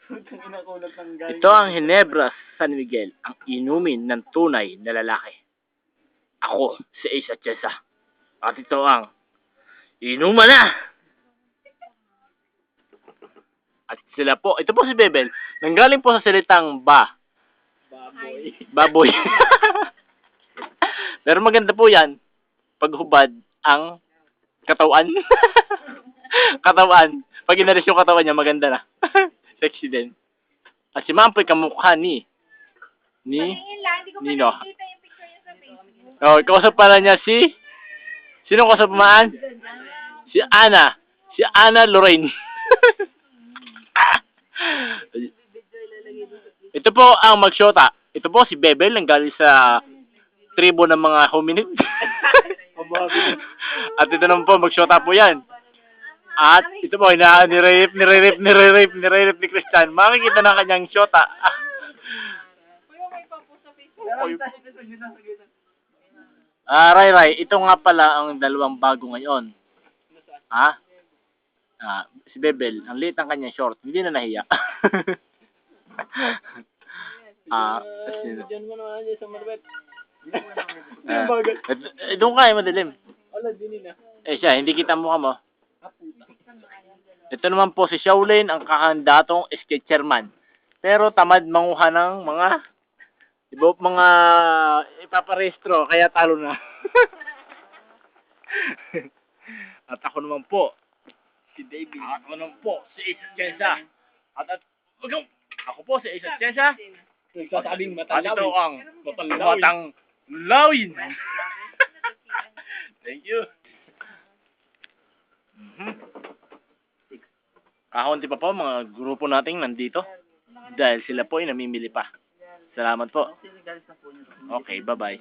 Ito ang Ginebra San Miguel, ang inumin ng tunay na lalaki. Ako, si Ace Atienza. At ito ang inuman na! At sila po, ito po si Bebel, nanggaling po sa salitang baboy. Pero maganda po yan, paghubad ang katawan. Katawan. Pag inalis yung katawan niya, maganda na. Sexy din. At si Mampoy kamukha ni Nino. Oh, kausap pala niya sino kausap maan? Si Ana. Si Ana Lorraine. Ito po ang magsyota. Ito po si Bebel, nanggaling sa tribo ng mga hominid. At ito naman po, magsyota po yan. At ito po, nire-rape ni Christian. Makikita na kanyang syota. Ray, ito nga pala ang dalawang bago ngayon. Ha? Si Bebel, ang liit ng kanyang short, hindi na nahiya. Diyan mo naman sa malapit. Doon ka, madilim. Wala, din na. Siya, hindi kita mukha mo. Ito naman po si Shaolin, ang kakandatong sketcherman. Pero tamad manguha ng mga ipaparehistro, kaya talo na. At ako naman po, si David. Ako naman po, si Ace Atienza. Ako po si Ace Atienza. Nagsasabing At ito ang matalawin. matang lawin. Thank you. Kakunti pa po mga grupo nating nandito dahil sila po ay namimili pa. Salamat po. Okay, bye-bye.